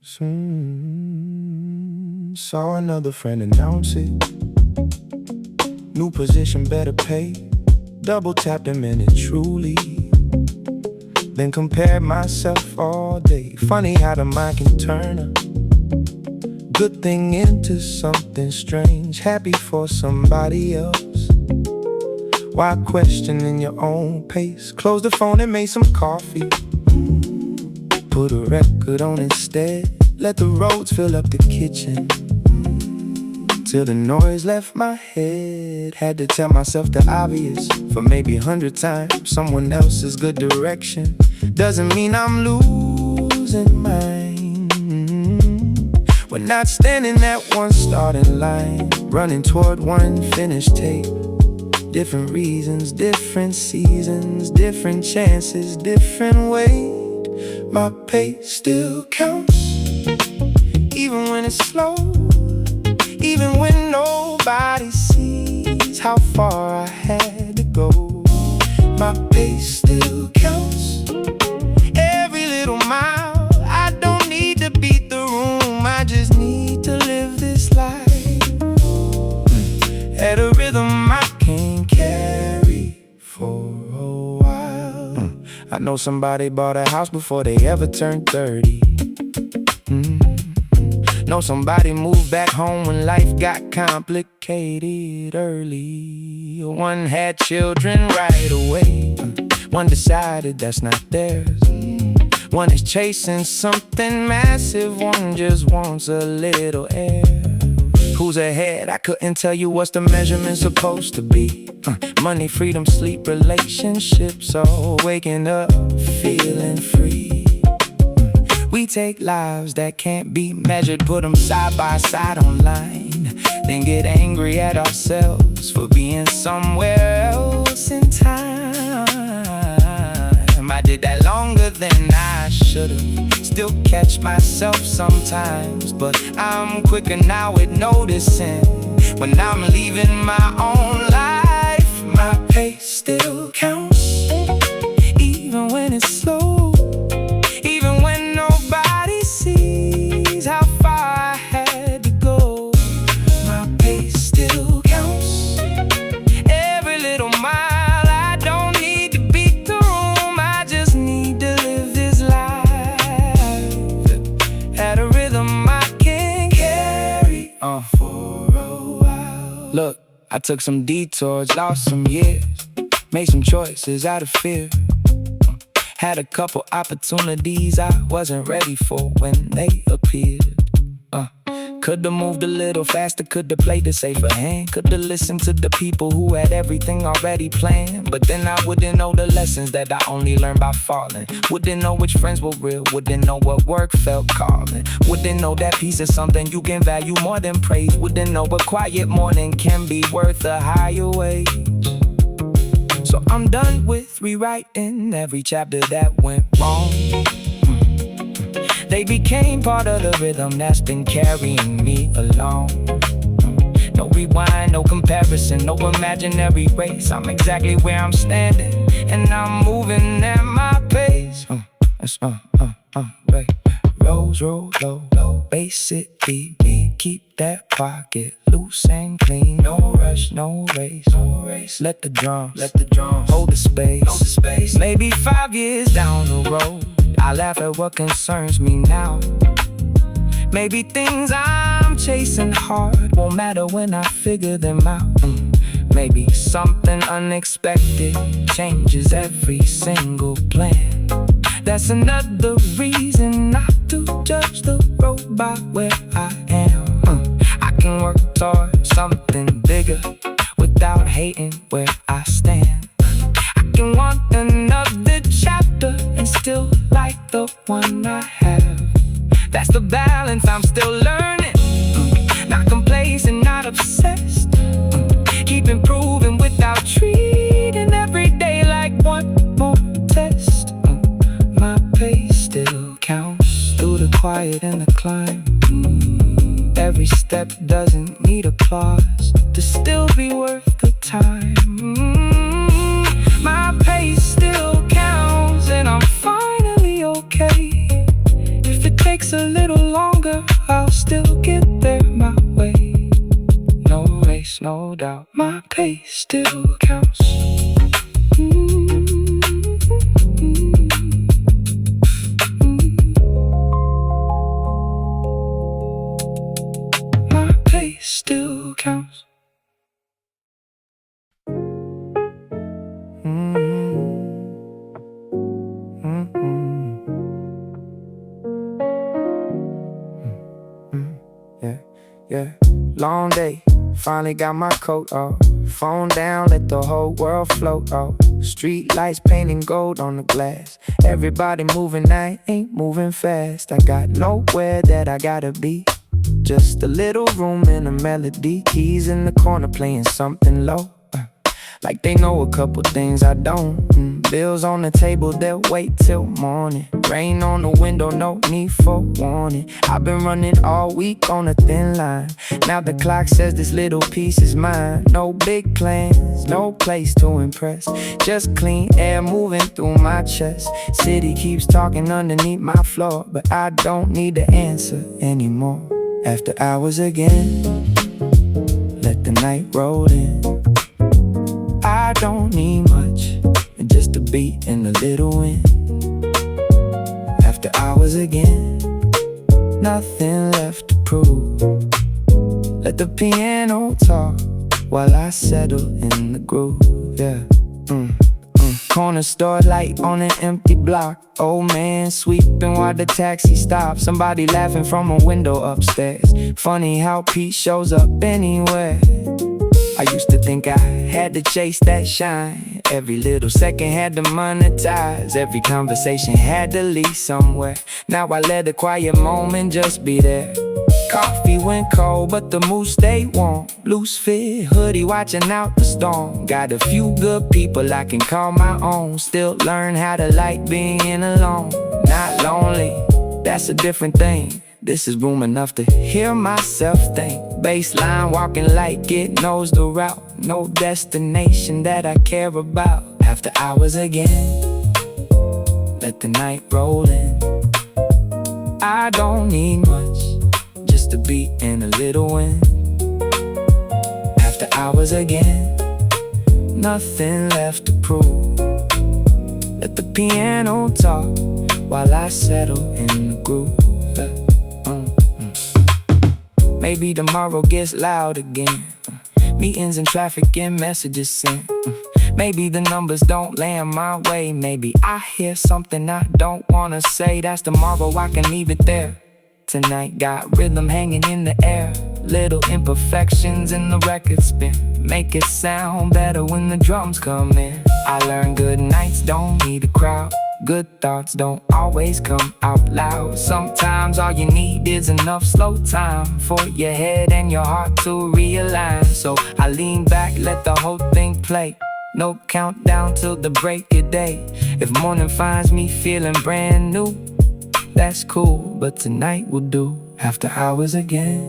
Soon saw another friend announce it. New position, better pay. Double tapped a minute truly. Then compared myself all day. Funny how the mind can turn a good thing into something strange. Happy for somebody else. Why questioning your own pace? Close the phone and make some coffee. Put a record on instead. Let the roads fill up the kitchen till the noise left my head. Had to tell myself the obvious for maybe 100 times. Someone else's good direction doesn't mean I'm losing mine. We're not standing at one starting line, running toward one finished tape. Different reasons, different seasons, different chances, different weight. My pace still counts, even when it's slow, even when nobody sees how far I had to go. My pace still counts, every little mile. I don't need to beat the room, I just need to live this life at a rhythm I can carry for a while. I know somebody bought a house before they ever turned 30. Know somebody moved back home when life got complicated early. One had children right away. One decided that's not theirs. One is chasing something massive. One just wants a little air. Who's ahead? I couldn't tell you what's the measurement supposed to be. Money, freedom, sleep, relationships, all waking up, feeling free. We take lives that can't be measured, put them side by side online, then get angry at ourselves for being somewhere else in time. I did that longer than I should've. Still catch myself sometimes, but I'm quicker now at noticing when I'm leaving my own life. My pace still counts, even when it's slow, even when nobody sees how far I had to go. My pace still counts, every little mile. I don't need to beat the room, I just need to live this life at a rhythm I can carry for a while. Look, I took some detours, lost some years, made some choices out of fear. Had a couple opportunities I wasn't ready for when they appeared. Could've moved a little faster, could've played the safer hand, could've listened to the people who had everything already planned. But then I wouldn't know the lessons that I only learned by falling. Wouldn't know which friends were real, wouldn't know what work felt calling. Wouldn't know that peace is something you can value more than praise. Wouldn't know a quiet morning can be worth a higher wage. So I'm done with rewriting every chapter that went wrong. They became part of the rhythm that's been carrying me along. No rewind, no comparison, no imaginary race. I'm exactly where I'm standing, and I'm moving at my pace. Right. Rolls roll low, bass it beat. Keep that pocket loose and clean. No rush, no race. Let the drums hold the space. Maybe 5 years down the road, I laugh at what concerns me now. Maybe things I'm chasing hard won't matter when I figure them out. Maybe something unexpected changes every single plan. That's another reason not to judge the road by where I am. I can work toward something bigger without hating where I stand. I can want another chapter and still like the one I have. That's the balance I'm still learning. Not complacent, not obsessed. Keep improving without treating every day like one more test. My pace still counts through the quiet and the climb. Every step doesn't need applause to still be worth the time. My pace still counts, and I'm finally okay. If it takes takes a little longer, I'll still get there my way. No race, no doubt, my pace still counts. My pace still counts. Yeah, long day, finally got my coat off. Phone down, let the whole world float off. Street lights painting gold on the glass. Everybody moving, I ain't moving fast. I got nowhere that I gotta be. Just a little room and a melody. Keys in the corner playing something low. Like they know a couple things I don't. Bills on the table, they'll wait till morning. Rain on the window, no need for warning. I've been running all week on a thin line. Now the clock says this little piece is mine. No big plans, no place to impress. Just clean air moving through my chest. City keeps talking underneath my floor, but I don't need the answer anymore. After hours again, let the night roll in. I don't need much, just a beat and a little wind. After hours again, nothing left to prove. Let the piano talk while I settle in the groove, yeah. Corner store light on an empty block. Old man sweeping while the taxi stops. Somebody laughing from a window upstairs. Funny how peace shows up anywhere. I used to think I had to chase that shine. Every little second had to monetize. Every conversation had to lead somewhere. Now I let a quiet moment just be there. Coffee went cold, but the mood stayed warm. Loose fit hoodie, watching out the storm. Got a few good people I can call my own. Still learn how to like being alone. Not lonely, that's a different thing. This is room enough to hear myself think. Baseline walking like it knows the route. No destination that I care about. After hours again, let the night roll in. I don't need much, just a beat and a little wind. After hours again, nothing left to prove. Let the piano talk while I settle in the groove. Maybe tomorrow gets loud again. Meetings and traffic and messages sent. Maybe the numbers don't land my way. Maybe I hear something I don't wanna say. That's tomorrow, I can leave it there. Tonight got rhythm hanging in the air. Little imperfections in the record spin. Make it sound better when the drums come in. I learned good nights don't need a crowd. Good thoughts don't always come out loud. Sometimes all you need is enough slow time for your head and your heart to realign. So I lean back, let the whole thing play. No countdown till the break of day. If morning finds me feeling brand new, that's cool, but tonight will do. After hours again,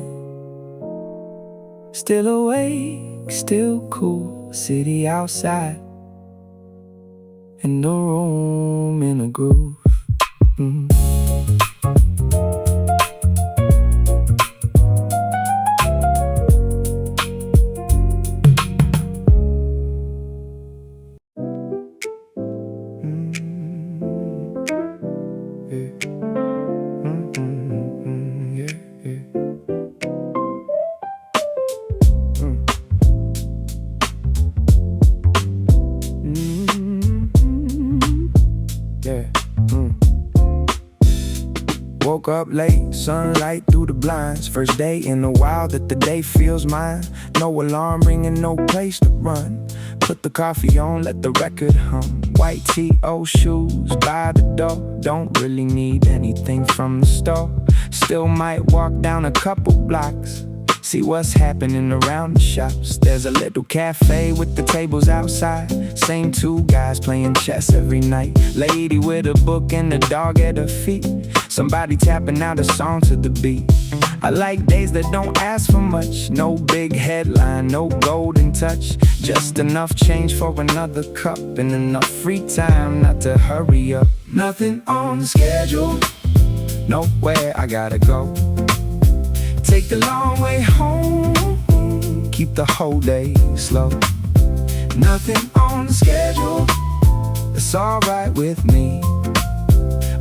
still awake, still cool. City outside, in the room, in a groove. Woke up late, sunlight through the blinds. First day in a while that the day feels mine. No alarm ringing, no place to run. Put the coffee on, let the record hum. White tee, old shoes by the door. Don't really need anything from the store. Still might walk down a couple blocks, see what's happening around the shops. There's a little cafe with the tables outside. Same two guys playing chess every night. Lady with a book and a dog at her feet. Somebody tapping out a song to the beat. I like days that don't ask for much. No big headline, no golden touch. Just enough change for another cup and enough free time not to hurry up. Nothing on the schedule, nowhere I gotta go. Take the long way home, keep the whole day slow. Nothing on the schedule, it's alright with me.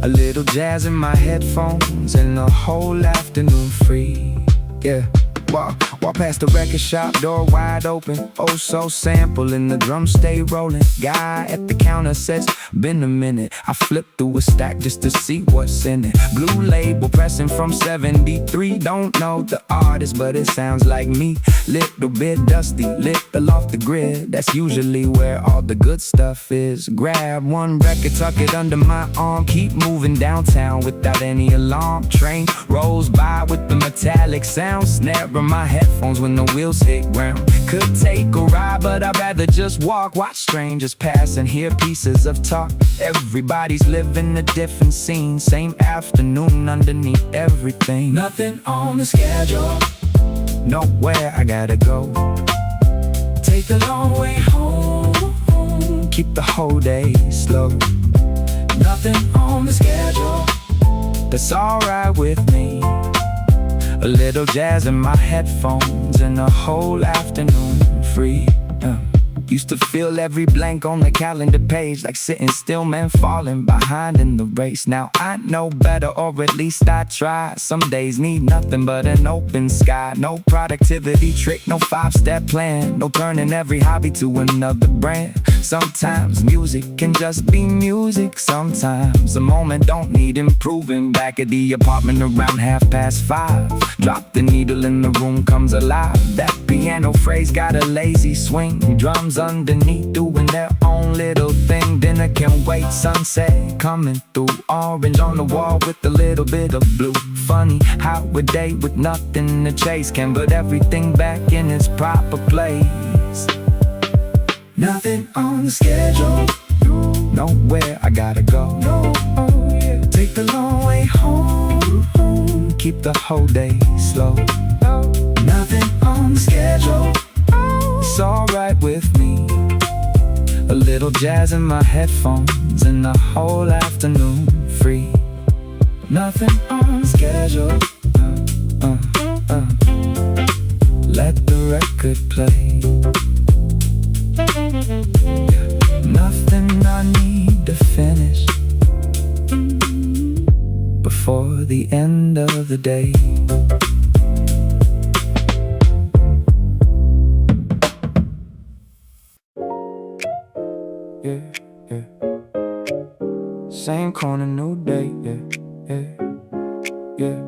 A little jazz in my headphones and the whole afternoon free. Yeah. Walk past the record shop, door wide open. Oh, so sample and the drums stay rolling. Guy at the counter says, been a minute. I flip through a stack just to see what's in it. Blue label pressing from 73. Don't know the artist, but it sounds like me. Little bit dusty, little off the grid. That's usually where all the good stuff is. Grab one record, tuck it under my arm. Keep moving downtown without any alarm. Train rolls by with the metallic sound. Snare in my headphones when the wheels hit ground. Could take a ride, but I'd rather just walk. Watch strangers pass and hear pieces of talk. Everybody's living a different scene. Same afternoon underneath everything. Nothing on the schedule, nowhere I gotta go. Take the long way home, keep the whole day slow. Nothing on the schedule, that's alright with me. A little jazz in my headphones and a whole afternoon free. Used to feel every blank on the calendar page, like sitting still, man, falling behind in the race. Now I know better, or at least I try. Some days need nothing but an open sky. No productivity trick, no 5-step plan. No turning every hobby to another brand. Sometimes music can just be music. Sometimes a moment don't need improving. Back at the apartment around 5:30. Drop the needle and the room comes alive. That piano phrase got a lazy swing. Drums underneath doing their own little thing. Dinner can wait, sunset coming through. Orange on the wall with a little bit of blue. Funny how a day with nothing to chase can put everything back in its proper place. Nothing on the schedule, nowhere I gotta go. Take the long way home, keep the whole day slow. Nothing on the schedule, it's alright with me. A little jazz in my headphones and the whole afternoon free. Nothing on the schedule, let the record play. Nothing I need to finish before the end of the day. Yeah, yeah. Same corner, new day. Yeah, yeah,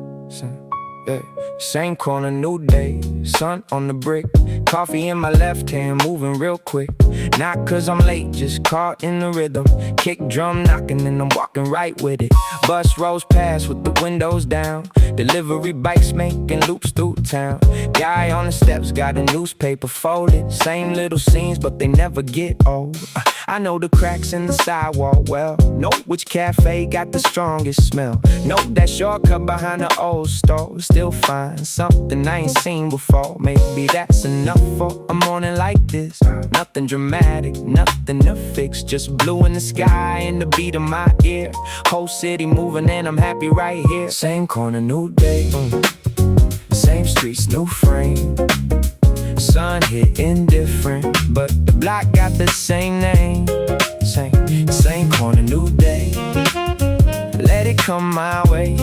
yeah. Same corner, new day. Sun on the brick. Coffee in my left hand, moving real quick. Not cause I'm late, just caught in the rhythm. Kick drum knocking and I'm walking right with it. Bus rolls past with the windows down. Delivery bikes making loops through town. Guy on the steps got a newspaper folded. Same little scenes but they never get old. I know the cracks in the sidewalk well. Know which cafe got the strongest smell. Know that shortcut behind the old store. Still find something I ain't seen before. Maybe that's enough for a morning like this. Nothing dramatic, nothing to fix. Just blue in the sky and the beat of my ear. Whole city moving and I'm happy right here. Same corner, new day. Same streets, new frame. Sun hit indifferent, but the block got the same name. Same corner, new day. Let it come my way.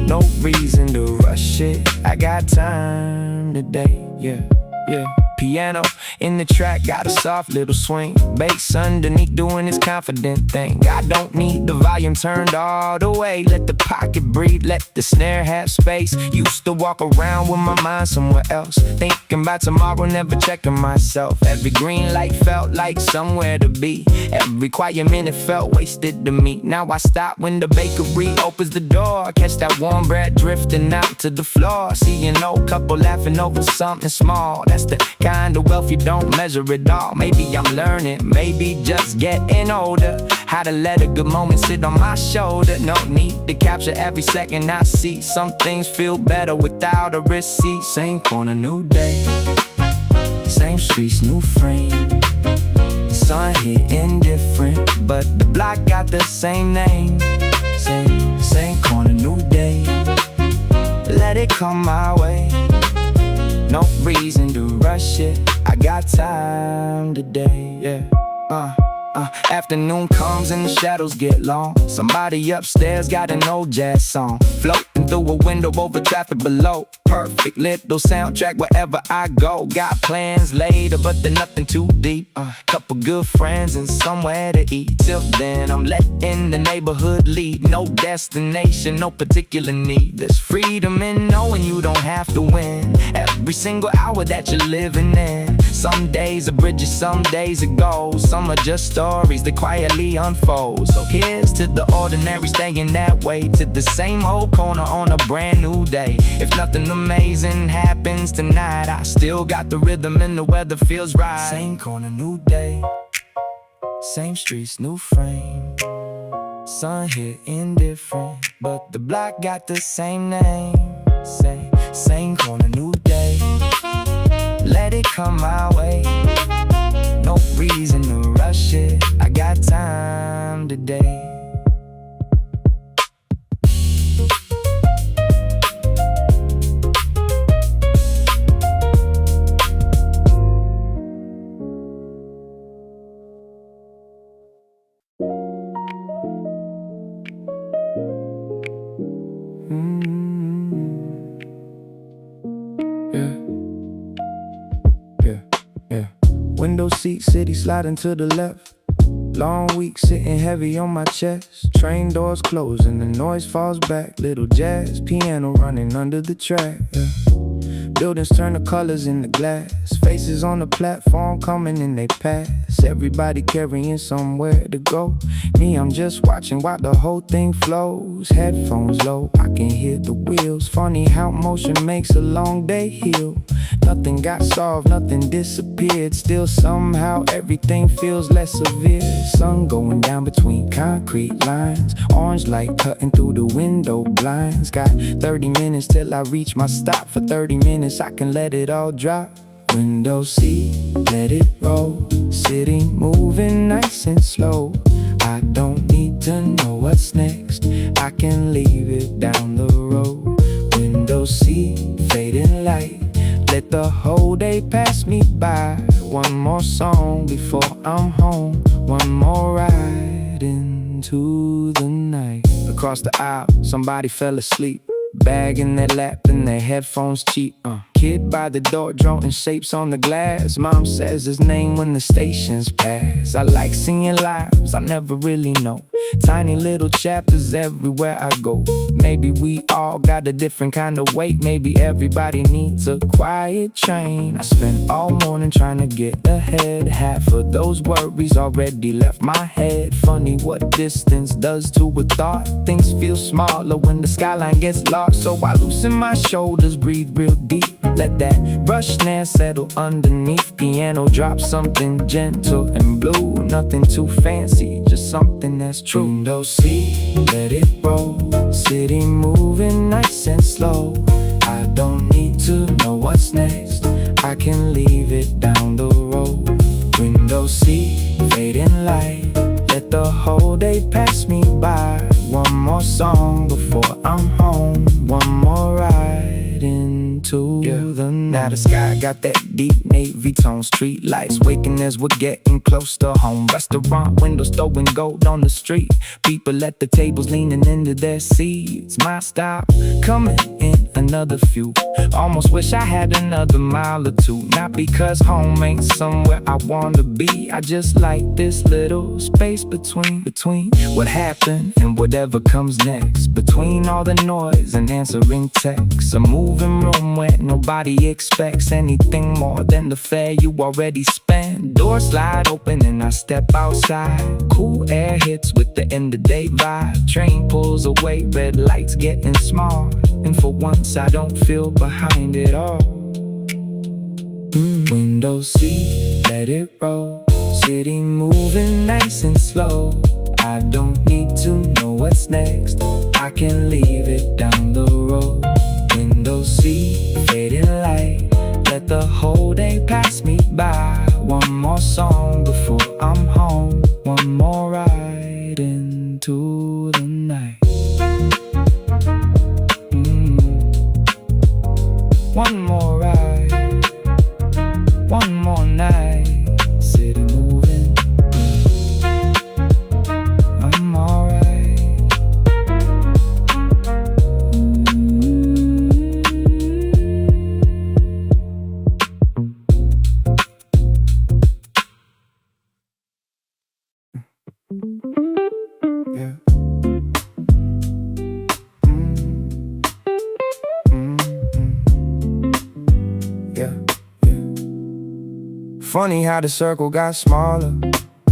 No reason to rush it. I got time today. Yeah, yeah. Piano in the track, got a soft little swing. Bass underneath doing his confident thing. I don't need the volume turned all the way. Let the pocket breathe, let the snare have space. Used to walk around with my mind somewhere else, thinking about tomorrow, never checking myself. Every green light felt like somewhere to be. Every quiet minute felt wasted to me. Now I stop when the bakery opens the door. Catch that warm bread drifting out to the floor. See an old couple laughing over something small. That's the kind of wealth you don't measure it all. Maybe I'm learning, maybe just getting older. How to let a good moment sit on my shoulder. No need to capture every second I see. Some things feel better without a receipt. Same corner, new day. Same streets, new frame. Sun hit indifferent, but the block got the same name. Same corner, new it come my way. No reason to rush it, I got time today, yeah. Afternoon comes and the shadows get long. Somebody upstairs got an old jazz song floating through a window over traffic below. Perfect little soundtrack wherever I go. Got plans later, but they're nothing too deep. Couple good friends and somewhere to eat. Till then, I'm letting the neighborhood lead. No destination, no particular need. There's freedom in knowing you don't have to win every single hour that you're living in. Some days are bridges, some days are goals. Some are just stories that quietly unfold. So here's to the ordinary, staying that way, to the same old corner on a brand new day. If nothing amazing happens tonight, I still got the rhythm and the weather feels right. Same corner, new day. Same streets, new frame. Sun hit indifferent, but the block got the same name. Same corner, new day. Let it come my way. No reason to rush it, I got time today. Window seat, city sliding to the left. Long week sitting heavy on my chest. Train doors close and the noise falls back. Little jazz piano running under the track, yeah. Buildings turn the colors in the glass. Faces on the platform coming and they pass. Everybody carrying somewhere to go. Me, I'm just watching while the whole thing flows. Headphones low, I can hear the wheels. Funny how motion makes a long day heal. Nothing got solved, nothing disappeared. Still somehow everything feels less severe. Sun going down between concrete lines. Orange light cutting through the window blinds. Got 30 minutes till I reach my stop. For 30 minutes I can let it all drop. Window seat, let it roll. City moving nice and slow. I don't need to know what's next, I can leave it down the road. Window seat, fading light. Let the whole day pass me by. One more song before I'm home. One more ride into the night. Across the aisle, somebody fell asleep. Bag in their lap and their headphones cheap. Kid by the door drawing shapes on the glass. Mom says his name when the stations pass. I like seeing lives I never really know. Tiny little chapters everywhere I go. Maybe we all got a different kind of weight. Maybe everybody needs a quiet train. I spent all morning trying to get ahead. Half of those worries already left my head. Funny what distance does to a thought. Things feel smaller when the skyline gets lost. So I loosen my shoulders, breathe real deep. Let that brush snare settle underneath. Piano drop something gentle and blue. Nothing too fancy, just something that's true. Window seat, let it roll. City moving nice and slow. I don't need to know what's next, I can leave it down the road. Window seat, fading light. Let the whole day pass me by. One more song before I'm home. One more ride into the night. Now the sky got that deep navy tone. Street lights waking as we're getting close to home. Restaurant windows throwing gold on the street. People at the tables leaning into their seats. My stop coming in another few. Almost wish I had another mile or two. Not because home ain't somewhere I wanna be. I just like this little space between what happened and whatever comes next. Between all the noise and answering texts. A moving room where nobody expects anything more than the fare you already spent. Doors slide open and I step outside. Cool air hits with the end of day vibe. Train pulls away, red lights getting small. And for once I don't feel behind it all. Window seat, let it roll. City moving nice and slow. I don't need to know what's next, I can leave it down the road. Window seat, fading light. Let the whole day pass me by. One more song before I'm home. One more ride into the night. One more ride, one more night, city moving. I'm alright. Yeah. Yeah, yeah. Funny how the circle got smaller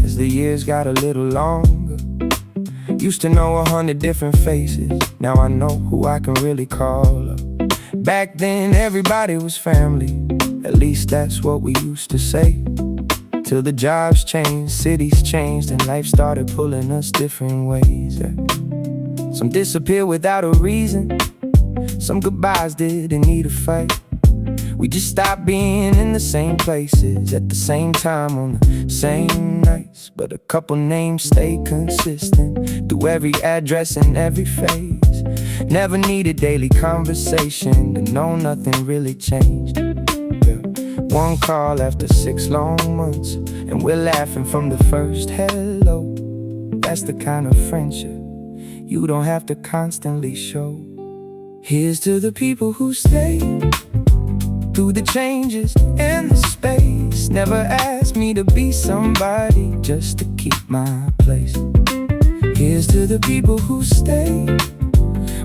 as the years got a little longer. Used to know 100 different faces, now I know who I can really call up. Back then everybody was family, at least that's what we used to say. Till the jobs changed, cities changed, and life started pulling us different ways. Yeah. Some disappeared without a reason, some goodbyes didn't need a fight. We just stopped being in the same places at the same time on the same nights. But a couple names stayed consistent through every address and every phase. Never needed daily conversation to know nothing really changed. Yeah. One call after 6 long months, and we're laughing from the first hello. That's the kind of friendship you don't have to constantly show. Here's to the people who stayed through the changes and the space. Never asked me to be somebody just to keep my place. Here's to the people who stayed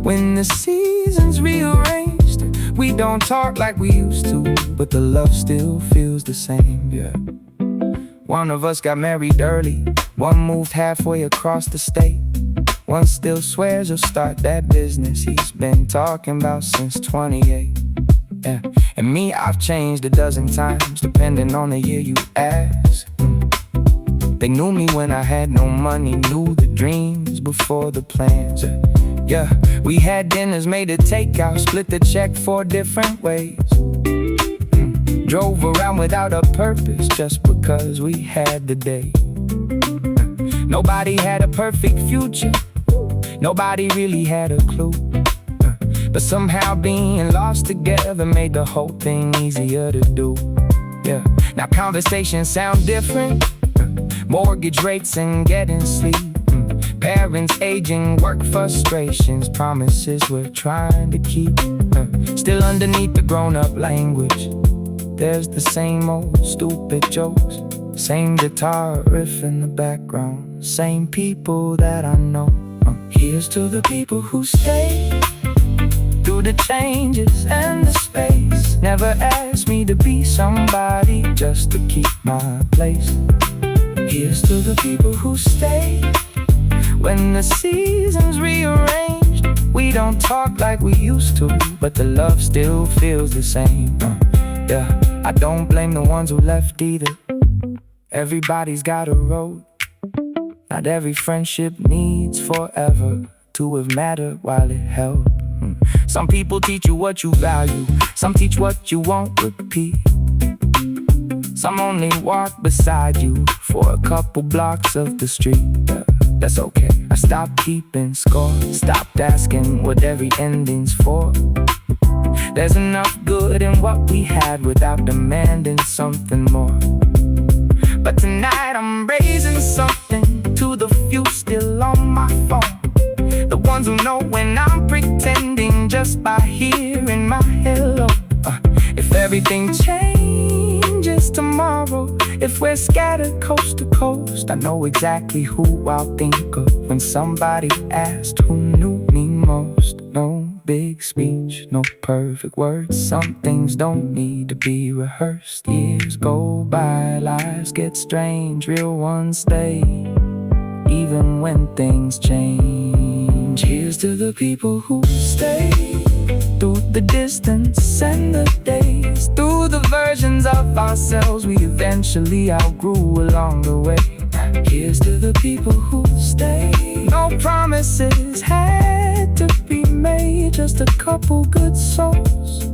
when the seasons rearranged. We don't talk like we used to, but the love still feels the same, yeah. One of us got married early, one moved halfway across the state. One still swears he'll start that business he's been talking about since 28. Yeah. And me, I've changed a dozen times, depending on the year you ask. They knew me when I had no money, knew the dreams before the plans. Yeah, we had dinners, made a takeout, split the check 4 different ways. Drove around without a purpose, just because we had the day. Nobody had a perfect future, nobody really had a clue. But somehow being lost together made the whole thing easier to do. Yeah. Now conversations sound different, mortgage rates and getting sleep, parents aging, work frustrations, promises we're trying to keep. Still underneath the grown-up language, there's the same old stupid jokes, same guitar riff in the background, same people that I know. Here's to the people who stay through the changes and the space. Never asked me to be somebody just to keep my place. Here's to the people who stay when the seasons rearranged. We don't talk like we used to, but the love still feels the same. Yeah, I don't blame the ones who left either. Everybody's got a road. Not every friendship needs forever to have mattered while it held. Some people teach you what you value, some teach what you won't repeat. Some only walk beside you for a couple blocks of the street. That's okay. I stopped keeping score, stopped asking what every ending's for. There's enough good in what we had without demanding something more. But tonight I'm raising something to the few still on my phone, the ones who know when I'm pretending just by hearing my hello. If everything changes tomorrow, if we're scattered coast to coast, I know exactly who I'll think of when somebody asked who knew me most. No big speech, no perfect words, some things don't need to be rehearsed. Years go by, lives get strange, real ones stay even when things change. Here's to the people who stay through the distance and the days, through the versions of ourselves we eventually outgrew along the way. Here's to the people who stay. No promises had to be made, just a couple good souls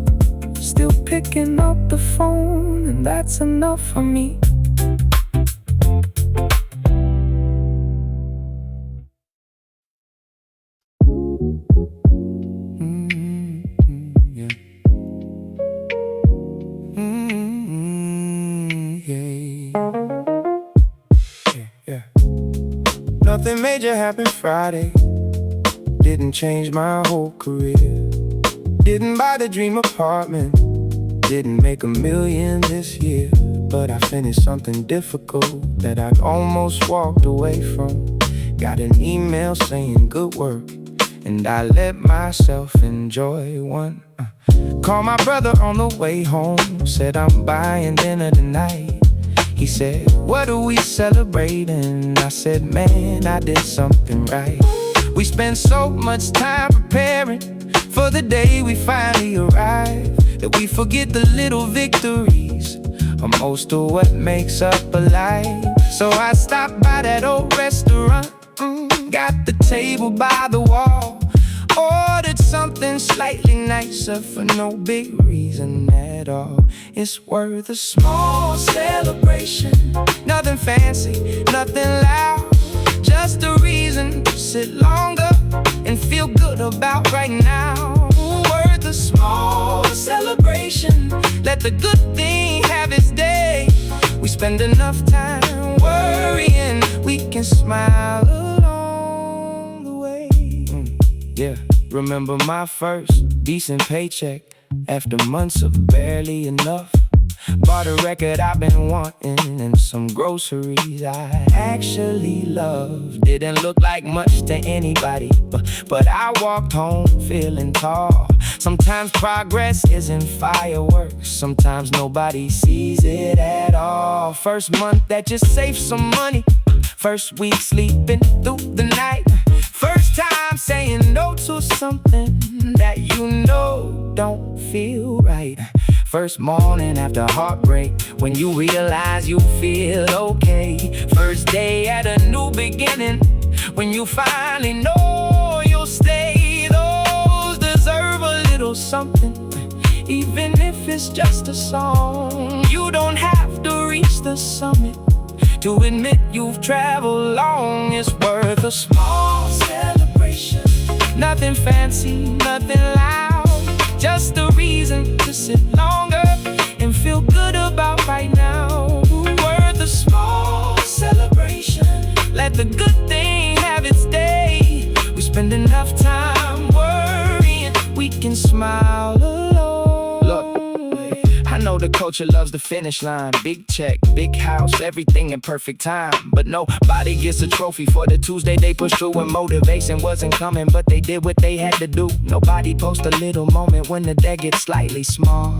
still picking up the phone, and that's enough for me. Yeah. major happened Friday. Didn't change my whole career. Didn't buy the dream apartment. Didn't make $1 million this year. But I finished something difficult that I almost walked away from. Got an email saying good work, and I let myself enjoy one. Called my brother on the way home. Said I'm buying dinner tonight. He said, what are we celebrating? I said, man, I did something right. We spent so much time preparing for the day we finally arrive, that we forget the little victories are most of what makes up a life. So I stopped by that old restaurant, got the table by the wall, ordered something slightly nicer for no big reason at all. It's worth a small celebration. Nothing fancy, nothing loud, just a reason to sit longer and feel good about right now. Worth a small celebration. Let the good thing have its day. We spend enough time worrying, we can smile along the way. Yeah, remember my first decent paycheck after months of barely enough. Bought a record I've been wanting and some groceries I actually love. Didn't look like much to anybody, but I walked home feeling tall. Sometimes progress isn't fireworks, sometimes nobody sees it at all. First month that you saved some money, first week sleeping through the night, first time saying no to something that you know don't feel right. First morning after heartbreak, when you realize you feel okay. First day at a new beginning, when you finally know you'll stay. Those deserve a little something, even if it's just a song. You don't have to reach the summit to admit you've traveled long. It's worth a small celebration. Nothing fancy, nothing loud, just a reason to sit longer and feel good about right now. Worth a small celebration. Let the good thing have its day. We spend enough time worrying, we can smile alone. Look, I know the culture loves the finish line. Big check, big house, everything in perfect time. But nobody gets a trophy for the Tuesday they pushed through when motivation wasn't coming, but they did what they had to do. Nobody posts a little moment when the deck gets slightly small.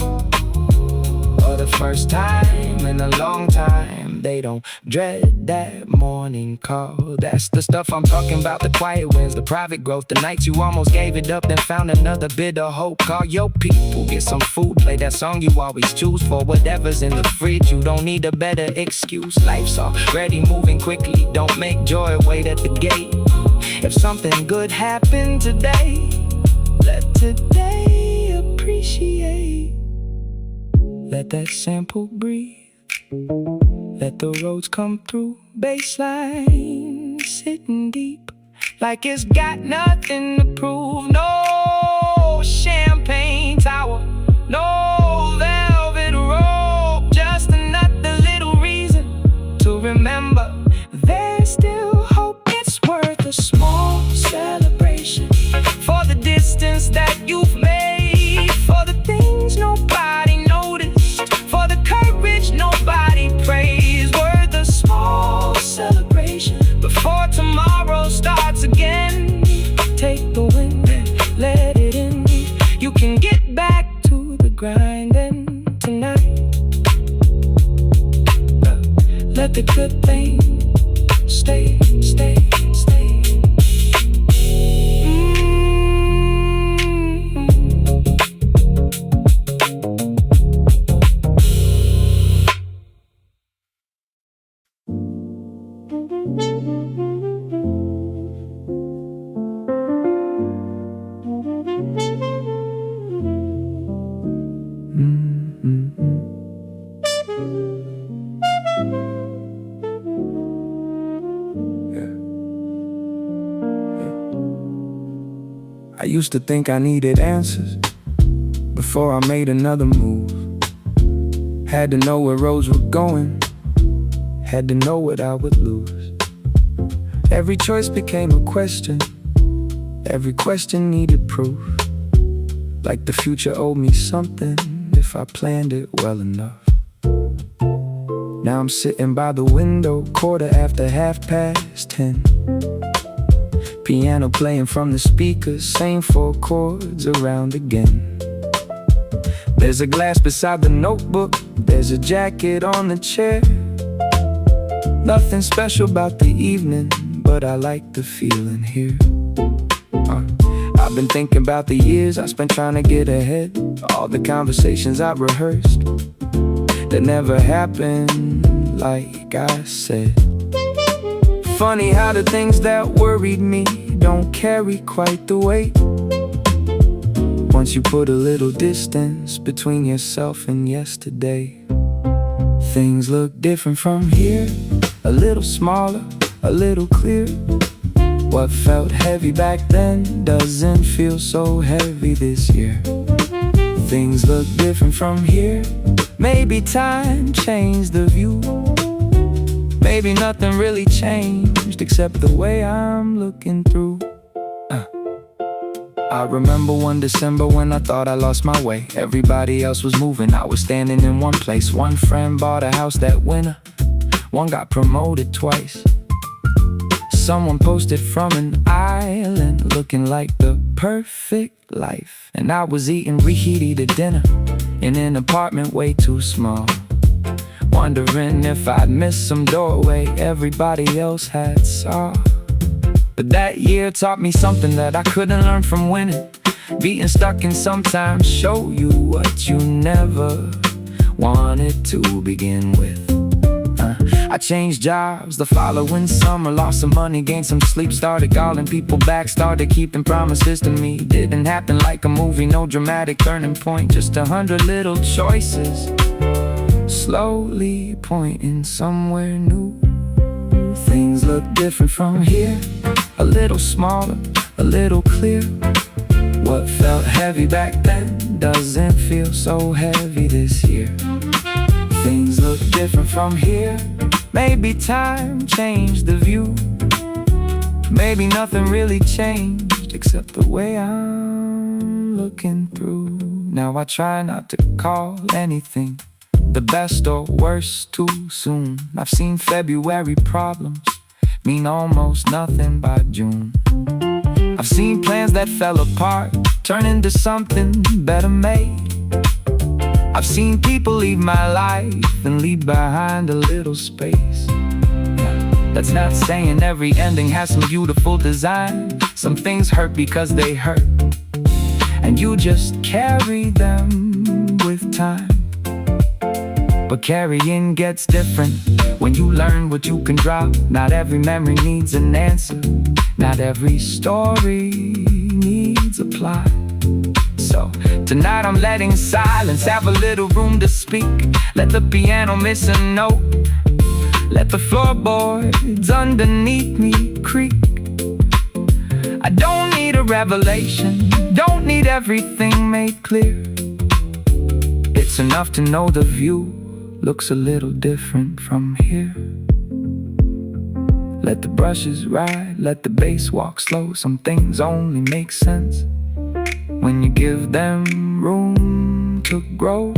For the first time in a long time, they don't dread that morning call. That's the stuff I'm talking about, the quiet wins, the private growth, the nights you almost gave it up, then found another bit of hope. Call your people, get some food, play that song you always choose for whatever's in the fridge. You don't need a better excuse. Life's already moving quickly, don't make joy wait at the gate. If something good happened today, let today appreciate. Let that sample breathe. Let the roads come through. Baseline sitting deep, like it's got nothing to prove. No champagne tower, no velvet rope, just another little reason to remember there's still hope. It's worth a small celebration for the distance that you've made, for the things nobody noticed, for the courage nobody praised. Worth a small celebration before tomorrow starts again. Take the wind and let it in. You can get back to the grind and tonight let the good thing stay, stay, stay. I used to think I needed answers before I made another move. Had to know where roads were going, had to know what I would lose. Every choice became a question. Every question needed proof. Like the future owed me something if I planned it well enough. Now I'm sitting by the window, 10:15. Piano playing from the speakers, same 4 chords around again. There's a glass beside the notebook, there's a jacket on the chair. Nothing special about the evening, but I like the feeling here. I've been thinking about the years I spent trying to get ahead. All the conversations I rehearsed that never happened, like I said. Funny how the things that worried me don't carry quite the weight once you put a little distance between yourself and yesterday. Things look different from here, a little smaller, a little clearer. What felt heavy back then doesn't feel so heavy this year. Things look different from here. Maybe time changed the view. Maybe nothing really changed except the way I'm looking through. I remember one December when I thought I lost my way. Everybody else was moving, I was standing in one place. One friend bought a house that winter, one got promoted twice. Someone posted from an island looking like the perfect life. And I was eating reheated dinner in an apartment way too small, wondering if I'd missed some doorway everybody else had saw. But that year taught me something that I couldn't learn from winning. Being stuck can sometimes show you what you never wanted to begin with. I changed jobs the following summer, lost some money, gained some sleep, started calling people back, started keeping promises to me. Didn't happen like a movie, no dramatic turning point, just 100 little choices slowly pointing somewhere new. Things look different from here, a little smaller, a little clearer. What felt heavy back then doesn't feel so heavy this year. Things look different from here. Maybe time changed the view. Maybe nothing really changed except the way I'm looking through. Now I try not to call anything the best or worst too soon. I've seen February problems mean almost nothing by June. I've seen plans that fell apart turn into something better made. I've seen people leave my life and leave behind a little space. That's not saying every ending has some beautiful design. Some things hurt because they hurt, and you just carry them with time. But carrying gets different when you learn what you can drop. Not every memory needs an answer. Not every story needs a plot. So tonight I'm letting silence have a little room to speak. Let the piano miss a note. Let the floorboards underneath me creak. I don't need a revelation, don't need everything made clear. It's enough to know the view looks a little different from here. Let the brushes ride, let the bass walk slow. Some things only make sense when you give them room to grow.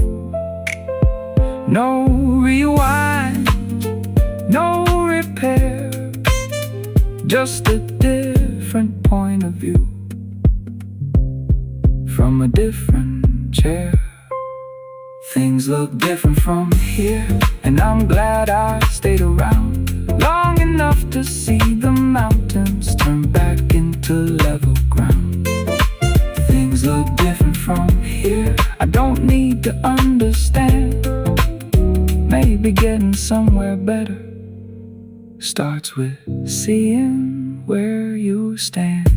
No rewind, no repair, just a different point of view from a different chair. Things look different from here, and I'm glad I stayed around long enough to see the mountains turn back into level ground. Things look different from here. I don't need to understand. Maybe getting somewhere better starts with seeing where you stand.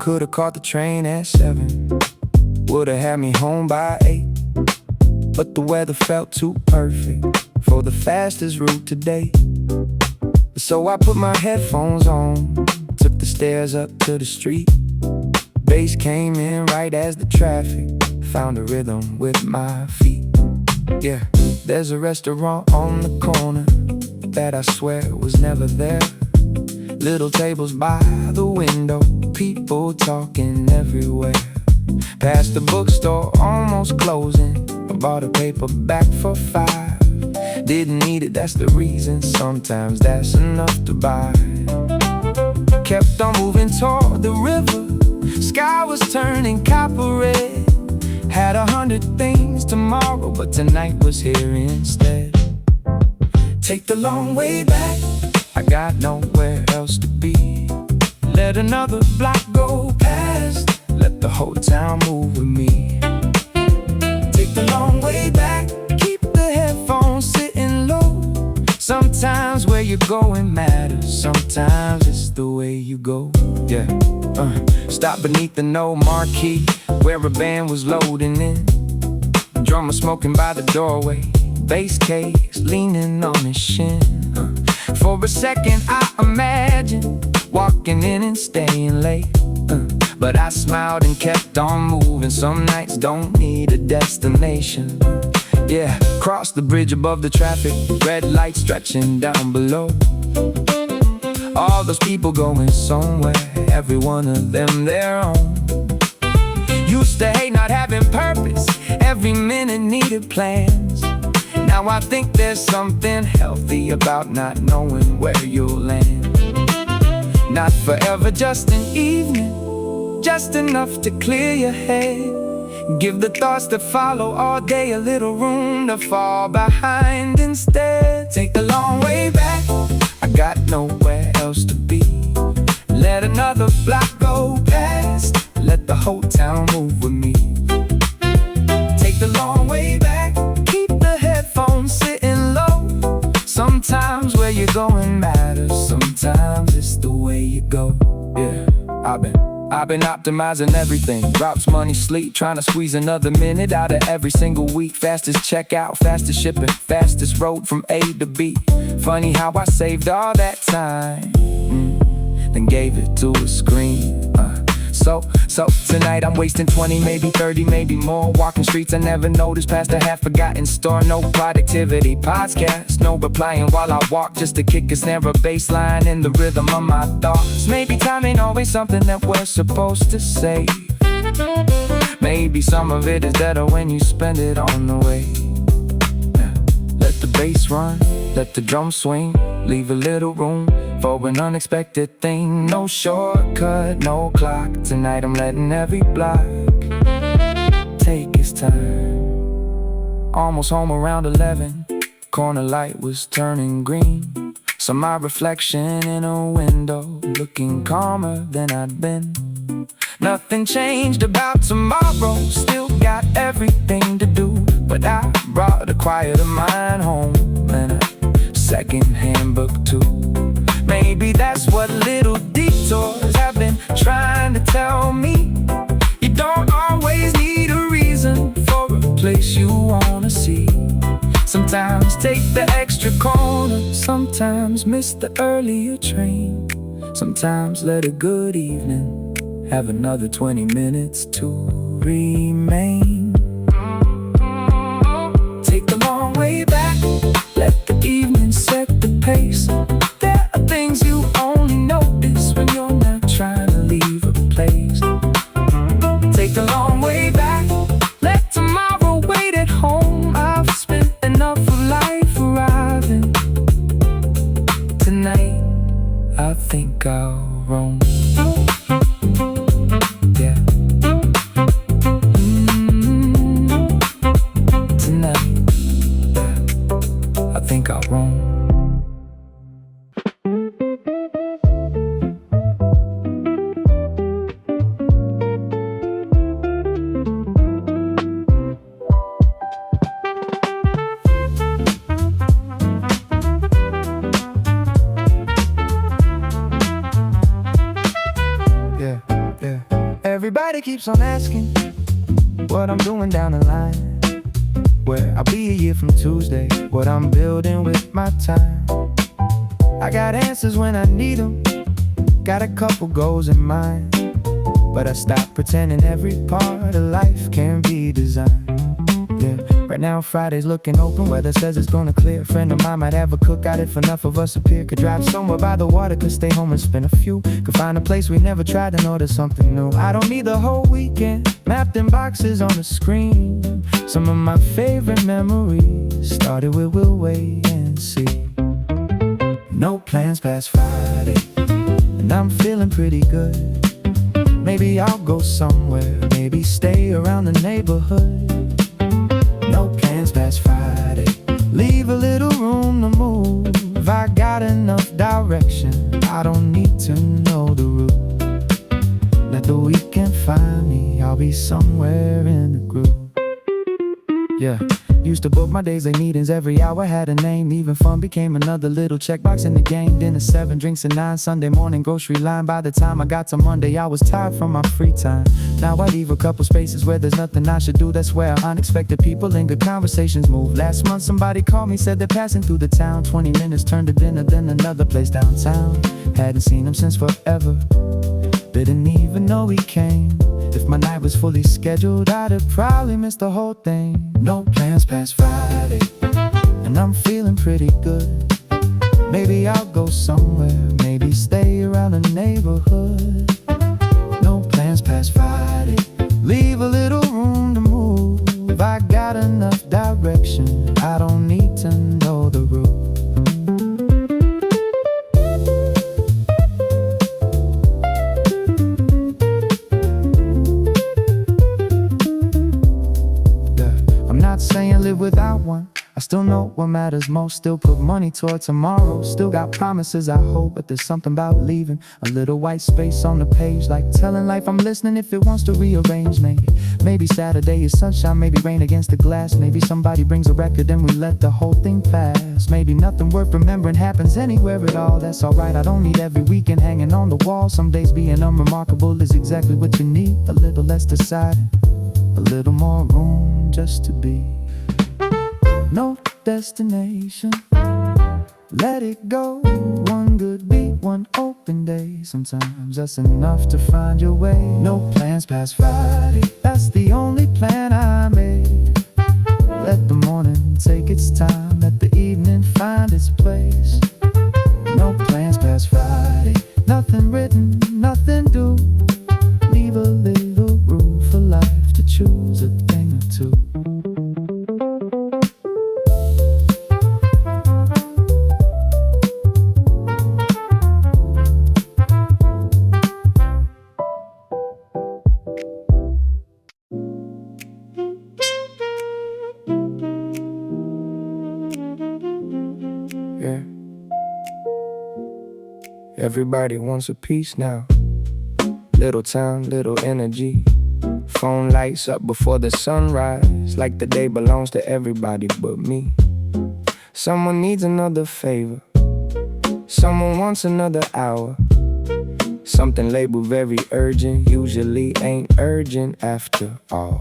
Could've caught the train at 7, Would've had me home by 8, but the weather felt too perfect for the fastest route today. So I put my headphones on, took the stairs up to the street. Bass came in right as the traffic found a rhythm with my feet. Yeah, there's a restaurant on the corner that I swear was never there. Little tables by the window, people talking everywhere. Past the bookstore, almost closing, I bought a paperback for $5. Didn't need it, that's the reason, sometimes that's enough to buy. Kept on moving toward the river, sky was turning copper red. Had 100 things tomorrow, but tonight was here instead. Take the long way back, I got nowhere else to be. Let another block go past, let the whole town move with me. Take the long way back, keep the headphones sitting low. Sometimes where you're going matters, sometimes it's the way you go. Yeah, stop beneath the no marquee where a band was loading in. Drummer smoking by the doorway, bass case leaning on his shin. For a second I imagined walking in and staying late, but I smiled and kept on moving. Some nights don't need a destination. Yeah, cross the bridge above the traffic, red light stretching down below. All those people going somewhere, every one of them their own. Used to hate not having purpose, every minute needed plans. Now I think there's something healthy about not knowing where you'll land. Not forever, just an evening, just enough to clear your head. Give the thoughts that follow all day a little room to fall behind instead. Take the long way back, I got nowhere else to be. Let another block go past, let the whole town move with me. Take the long way back, keep the headphones sitting low. Sometimes where you're going matters, sometimes it's the way you go. Yeah, I've been optimizing everything, routes, money, sleep, trying to squeeze another minute out of every single week. Fastest checkout, fastest shipping, fastest road from A to B. Funny how I saved all that time, then gave it to a screen. So tonight I'm wasting 20, maybe 30, maybe more. Walking streets I never noticed, past a half-forgotten store. No productivity, podcast, no replying while I walk. Just to kick a snare, a bass line in the rhythm of my thoughts. Maybe time ain't always something that we're supposed to say. Maybe some of it is better when you spend it on the way. Let the bass run, let the drum swing, leave a little room for an unexpected thing. No shortcut, no clock. Tonight I'm letting every block take its turn. Almost home around 11, corner light was turning green. Saw my reflection in a window, looking calmer than I'd been. Nothing changed about tomorrow, still got everything to do. But I brought a quieter mind home and a second-hand book too. Maybe that's what little detours have been trying to tell me. You don't always need a reason for a place you wanna see. Sometimes take the extra corner, sometimes miss the earlier train. Sometimes let a good evening have another 20 minutes to remain. Take the long way back, let the evening set the pace. There are things you only notice when you're not trying to leave a place. Take the long way back, let tomorrow wait at home. I've spent enough of life arriving. Tonight, I think I'll roam. Yeah. Tonight, yeah, I think I'll roam. Everybody keeps on asking, what I'm doing down the line, where I'll be a year from Tuesday, what I'm building with my time. I got answers when I need them, got a couple goals in mind, but I stopped pretending every part of life can be designed. Yeah, right now Friday's looking open, weather says it's gonna clear. A friend of mine might have a cookout if enough of us appear. Could drive somewhere by the water, could stay home and spend a few. Could find a place we never tried and order something new. I don't need the whole weekend, mapped in boxes on the screen. Some of my favorite memories started with we'll wait and see. No plans past Friday, and I'm feeling pretty good. Maybe I'll go somewhere, maybe stay around the neighborhood. No plans past Friday, leave a little room to move. I got enough direction, I don't need to know the route. Let the weekend find me, I'll be somewhere in the groove. Yeah, used to book my days like meetings, every hour had a name. Even fun became another little checkbox in the game. Dinner 7, drinks at 9, Sunday morning grocery line. By the time I got to Monday, I was tired from my free time. Now I leave a couple spaces where there's nothing I should do. That's where unexpected people and good conversations move. Last month somebody called me, said they're passing through the town. 20 minutes turned to dinner, then another place downtown. Hadn't seen them since forever, didn't even know he came. If my night was fully scheduled, I'd have probably missed the whole thing. No plans past Friday, and I'm feeling pretty good. Maybe I'll go somewhere, maybe stay around the neighborhood. No plans past Friday, leave a little room to move. I got enough direction, I don't need to know the route. Saying live without one, I still know what matters most. Still put money toward tomorrow, still got promises I hope. But there's something about leaving a little white space on the page, like telling life I'm listening if it wants to rearrange. Maybe Saturday is sunshine, maybe rain against the glass. Maybe somebody brings a record and we let the whole thing pass. Maybe nothing worth remembering happens anywhere at all. That's alright, I don't need every weekend hanging on the wall. Some days being unremarkable is exactly what you need. A little less deciding, a little more room just to be. No destination, let it go. One good beat, one open day. Sometimes that's enough to find your way. No plans past Friday, that's the only plan I made. Let the morning take its time, let the evening find its place. No plans past Friday, nothing written, nothing due. Leave a little room for life to choose a thing or two. Yeah, everybody wants a piece now. Little town, little energy. Phone lights up before the sunrise, like the day belongs to everybody but me. Someone needs another favor, someone wants another hour. Something labeled very urgent usually ain't urgent after all.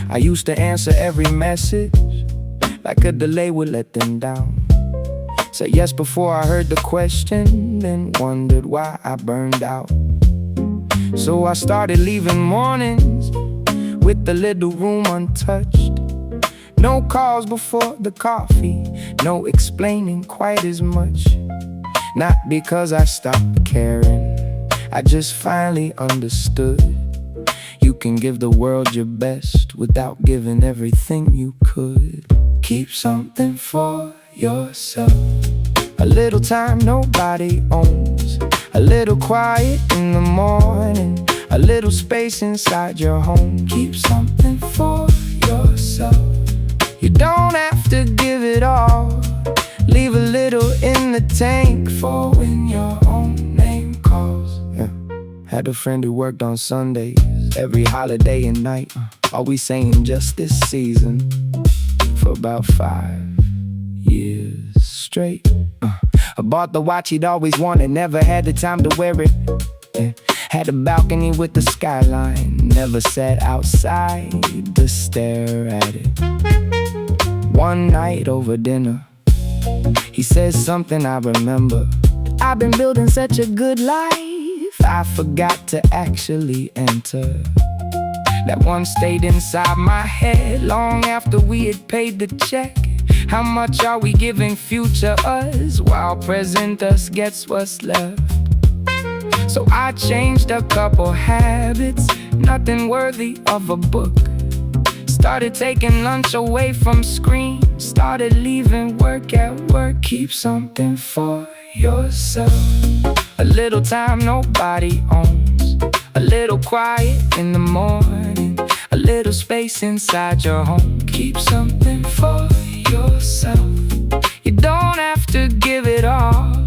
I used to answer every message like a delay would let them down. Said yes before I heard the question, then wondered why I burned out. So I started leaving mornings with the little room untouched. No calls before the coffee, no explaining quite as much. Not because I stopped caring, I just finally understood. You can give the world your best without giving everything you could. Keep something for yourself, a little time nobody owns, a little quiet in the morning, a little space inside your home. Keep something for yourself. You don't have to give it all. Leave a little in the tank for when your own name calls. Yeah. Had a friend who worked on Sundays, every holiday and night, always saying just this season, for about 5 years straight. I bought the watch he'd always wanted, never had the time to wear it. Yeah. Had a balcony with the skyline, never sat outside to stare at it. One night over dinner, he says something I remember. I've been building such a good life, I forgot to actually enter. That one stayed inside my head long after we had paid the check. How much are we giving future us while present us gets what's left? So I changed a couple habits, nothing worthy of a book. Started taking lunch away from screens, started leaving work at work. Keep something for yourself. A little time nobody owns, a little quiet in the morning, a little space inside your home. Keep something for yourself. You don't have to give it all.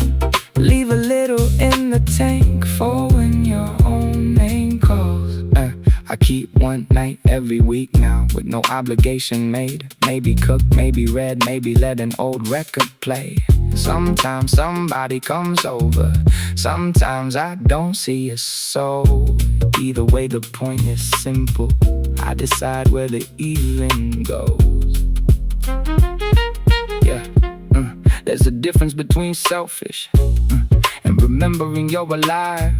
Leave a little in the tank for when your own name calls. I keep one night every week now, with no obligation made. Maybe cook, maybe read, maybe let an old record play. Sometimes somebody comes over, sometimes I don't see a soul. Either way the point is simple, I decide where the evening goes. Yeah, there's a difference between selfish and remembering you're alive.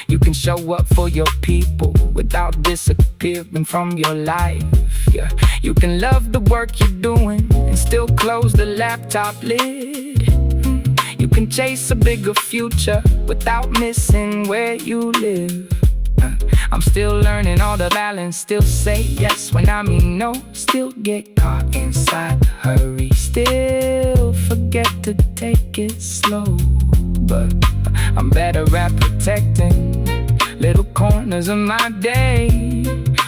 You can show up for your people without disappearing from your life. Yeah, you can love the work you're doing and still close the laptop lid. You can chase a bigger future without missing where you live. I'm still learning all the balance, still say yes when I mean no, still get caught inside the hurry, still forget to take it slow. But I'm better at protecting little corners of my day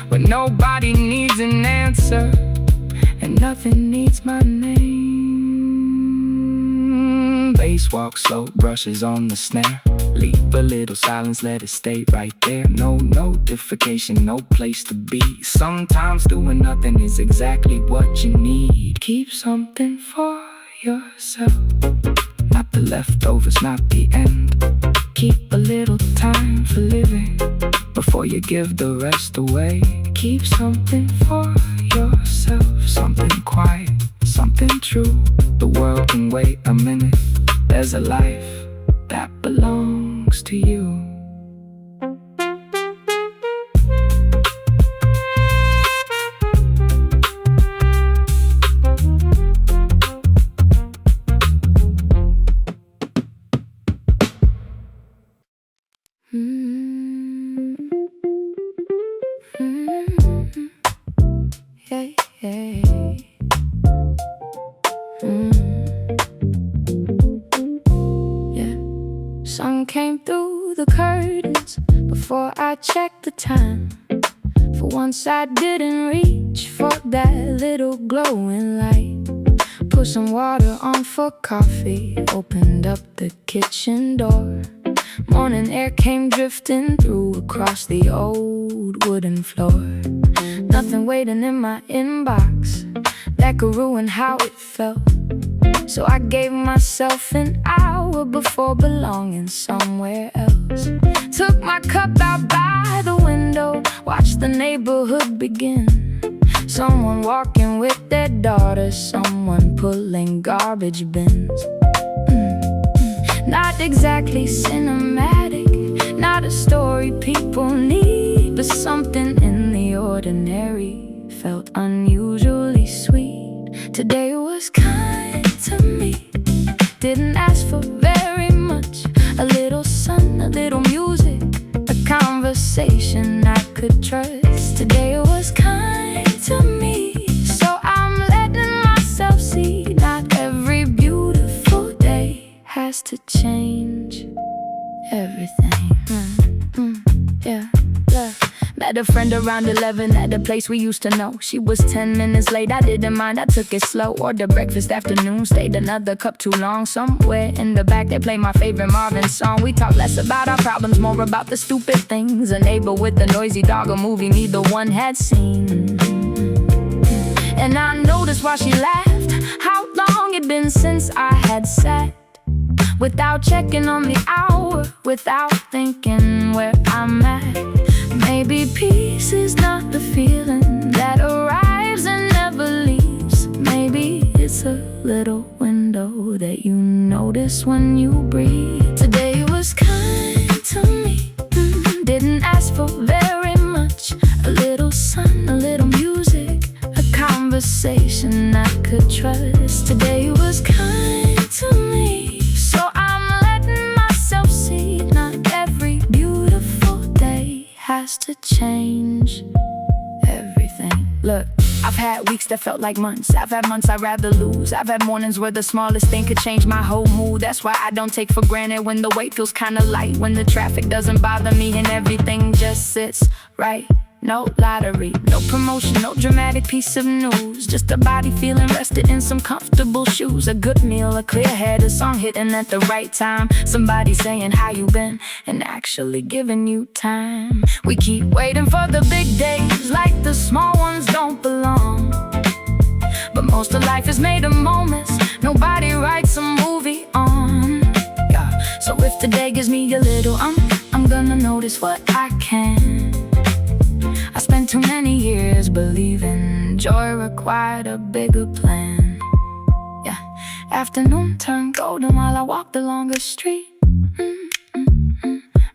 when nobody needs an answer and nothing needs my name. Bass walk slow, brushes on the snare. Leave a little silence, let it stay right there. No notification, no place to be. Sometimes doing nothing is exactly what you need. Keep something for yourself, not the leftovers, not the end. Keep a little time for living before you give the rest away. Keep something for yourself, something quiet, something true. The world can wait a minute. There's a life that belongs to you. Sun came through the curtains before I checked the time. For once I didn't reach for that little glowing light. Put some water on for coffee, opened up the kitchen door. Morning air came drifting through across the old wooden floor. Nothing waiting in my inbox that could ruin how it felt. So I gave myself an hour before belonging somewhere else. Took my cup out by the window, watched the neighborhood begin. Someone walking with their daughter, someone pulling garbage bins. Not exactly cinematic, not a story people need, but something in the ordinary felt unusually sweet. Today was kind to me, didn't ask for very much. A little sun, a little music, a conversation I could trust. Today was kind to me, so I'm letting myself see. Not every beautiful day has to change everything. Yeah. Met a friend around 11 at a place we used to know. She was 10 minutes late, I didn't mind, I took it slow. Ordered breakfast afternoon, stayed another cup too long. Somewhere in the back they play my favorite Marvin song. We talk less about our problems, more about the stupid things. A neighbor with a noisy dog, a movie neither one had seen. And I noticed while she laughed how long it'd been since I had sat without checking on the hour, without thinking where I'm at. Maybe peace is not the feeling that arrives and never leaves. Maybe it's a little window that you notice when you breathe. Today was kind to me, didn't ask for very much. A little sun, a little music, a conversation I could trust. Today was kind to me, so I'm letting myself see. Not every beautiful day has to change everything. Look, I've had weeks that felt like months. I've had months I'd rather lose. I've had mornings where the smallest thing could change my whole mood. That's why I don't take for granted when the weight feels kinda light, when the traffic doesn't bother me and everything just sits right. No lottery, no promotion, no dramatic piece of news. Just a body feeling rested in some comfortable shoes. A good meal, a clear head, a song hitting at the right time. Somebody saying how you been and actually giving you time. We keep waiting for the big days like the small ones don't belong. But most of life is made of moments nobody writes a movie on. Yeah. So if today gives me a little I'm gonna notice what I can. I spent too many years believing joy required a bigger plan. Yeah, afternoon turned golden while I walked along a street.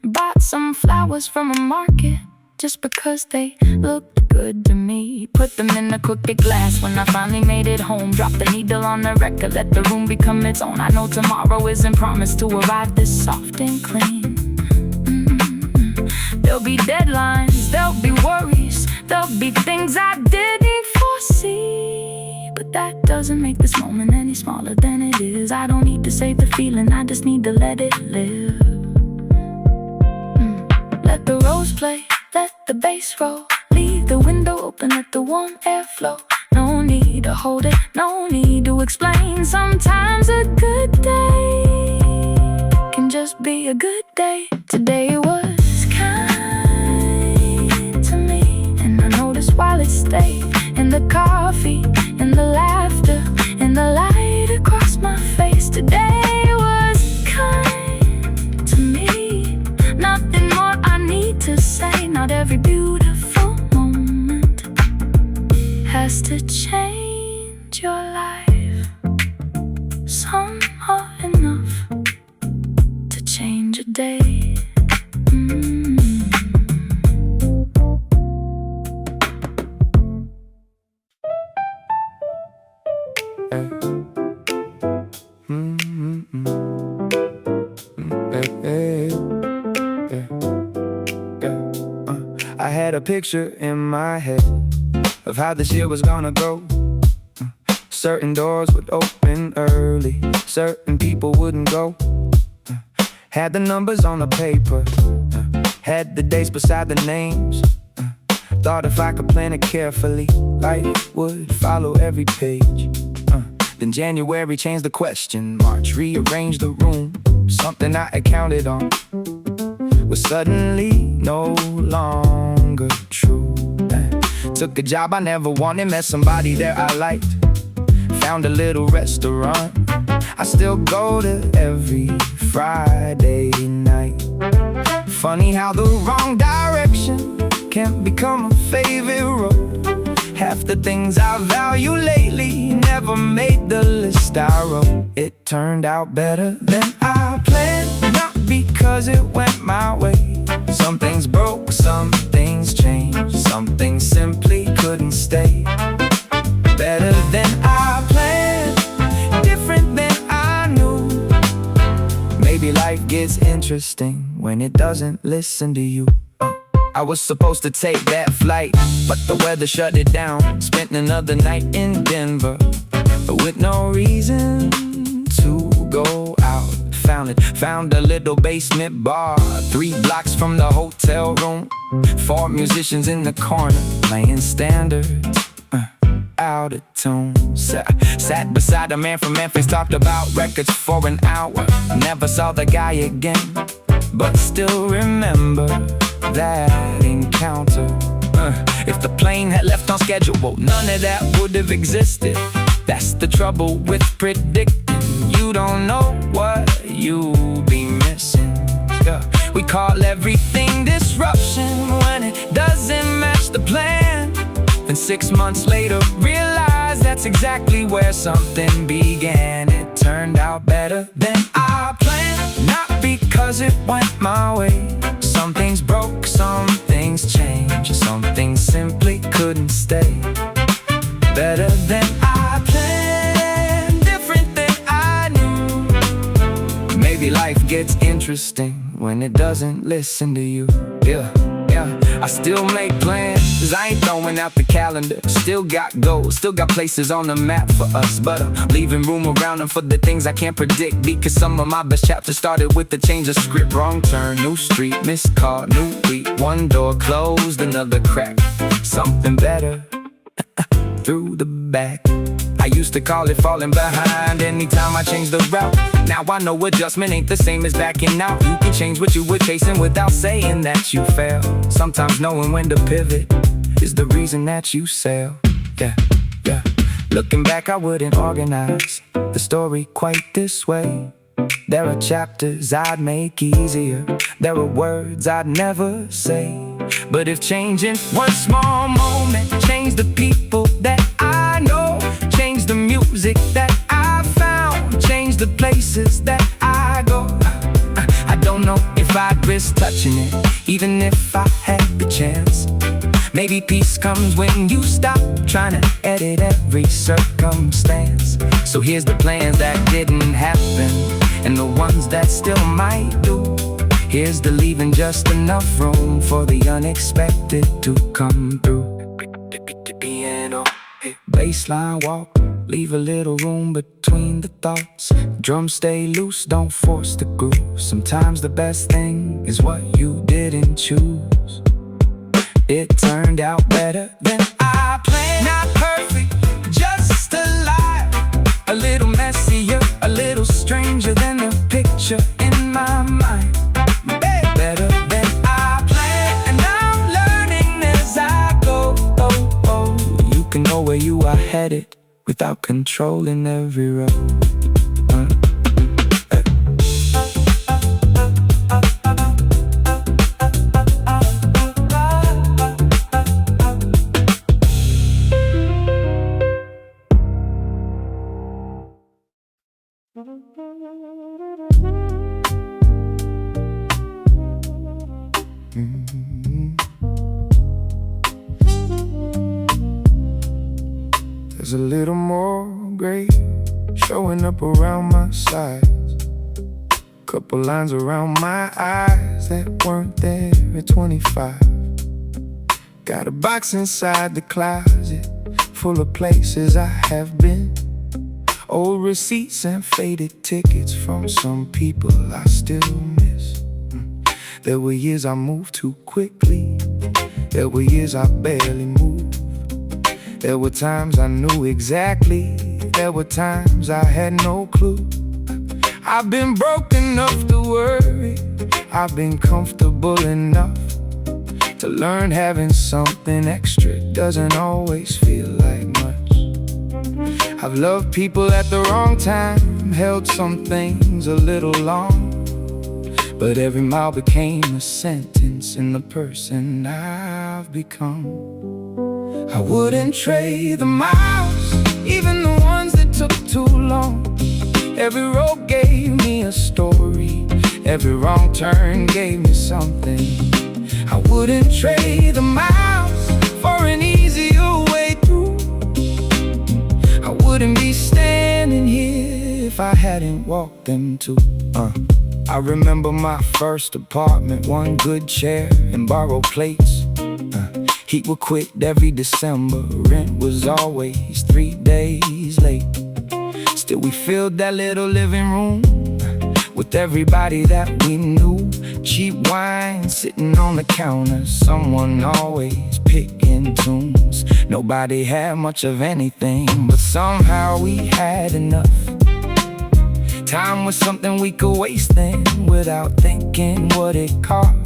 Bought some flowers from a market just because they looked good to me. Put them in a crooked glass when I finally made it home. Dropped the needle on the record, let the room become its own. I know tomorrow isn't promised to arrive this soft and clean. There'll be deadlines, there'll be worries, there'll be things I didn't foresee. But that doesn't make this moment any smaller than it is. I don't need to save the feeling, I just need to let it live. Let the rose play, let the bass roll. Leave the window open, let the warm air flow. No need to hold it, no need to explain. Sometimes a good day can just be a good day. Today was while it stayed in the coffee, in the laughter, in the light across my face. Today was kind to me. Nothing more I need to say. Not every beautiful moment has to change your life. Some are enough to change a day. I had a picture in my head of how this year was gonna go. Certain doors would open early, certain people wouldn't go. Had the numbers on the paper, had the dates beside the names. Thought if I could plan it carefully, life would follow every page. Then January changed the question, March rearranged the room. Something I had counted on was suddenly no longer true. Took a job I never wanted, met somebody there I liked. Found a little restaurant I still go to every Friday night. Funny how the wrong direction can become a favorite road. Half the things I value lately never made the list I wrote. It turned out better than I planned, not because it went my way. Some things broke, some things changed, some things simply couldn't stay. Better than I planned, different than I knew. Maybe life gets interesting when it doesn't listen to you. I was supposed to take that flight, but the weather shut it down. Spent another night in Denver with no reason to go out. Found a little basement bar 3 blocks from the hotel room. 4 musicians in the corner playing standards, out of tune. Sat beside a man from Memphis, talked about records for an hour. Never saw the guy again, but still remember that encounter. If the plane had left on schedule, none of that would have existed. That's the trouble with predicting. You don't know what you'll be missing. We call everything disruption when it 6 months later, realized that's exactly where something began. It turned out better than I planned, not because it went my way. Some things broke, some things changed, some things simply couldn't stay. Better than I planned, different than I knew. Maybe life gets interesting when it doesn't listen to you. Yeah, I still make plans, I ain't throwing out the calendar. Still got goals, still got places on the map for us. But I'm leaving room around them for the things I can't predict, because some of my best chapters started with the change of script. Wrong turn, new street, missed call, new week. One door closed, another crack. Something better through the back. I used to call it falling behind anytime I changed the route. Now I know adjustment ain't the same as backing out. You can change what you were chasing without saying that you fail. Sometimes knowing when to pivot is the reason that you sail. Yeah. Looking back, I wouldn't organize the story quite this way. There are chapters I'd make easier, there are words I'd never say. But if changing one small moment changed the people that I know, change the music that I found, change the places that I go, I don't know if I'd risk touching it, even if I had the chance. Maybe peace comes when you stop trying to edit every circumstance. So here's the plans that didn't happen, and the ones that still might do. Here's the leaving just enough room for the unexpected to come through. Piano, bassline walk, leave a little room between the thoughts. Drums stay loose, don't force the groove. Sometimes the best thing is what you didn't choose. It turned out better than I planned. Not perfect, just alive. A little messier, a little stranger than the picture in my mind. Better than I planned, and I'm learning as I go. You can know where you are headed without controlling every road. There's a little more gray showing up around my sides, couple lines around my eyes that weren't there at 25. Got a box inside the closet full of places I have been, old receipts and faded tickets from some people I still miss. There were years I moved too quickly, there were years I barely moved. There were times I knew exactly, there were times I had no clue. I've been broke enough to worry, I've been comfortable enough to learn having something extra doesn't always feel like much. I've loved people at the wrong time, held some things a little long, but every mile became a sentence in the person I've become. I wouldn't trade the miles, even the ones that took too long. Every road gave me a story, every wrong turn gave me something. I wouldn't trade the miles for an easier way through. I wouldn't be standing here if I hadn't walked them too. I remember my first apartment, one good chair and borrowed plates. Heat would quit every December, rent was always 3 days late. Still we filled that little living room with everybody that we knew. Cheap wine sitting on the counter, someone always picking tunes. Nobody had much of anything, but somehow we had enough. Time was something we could waste then without thinking what it cost.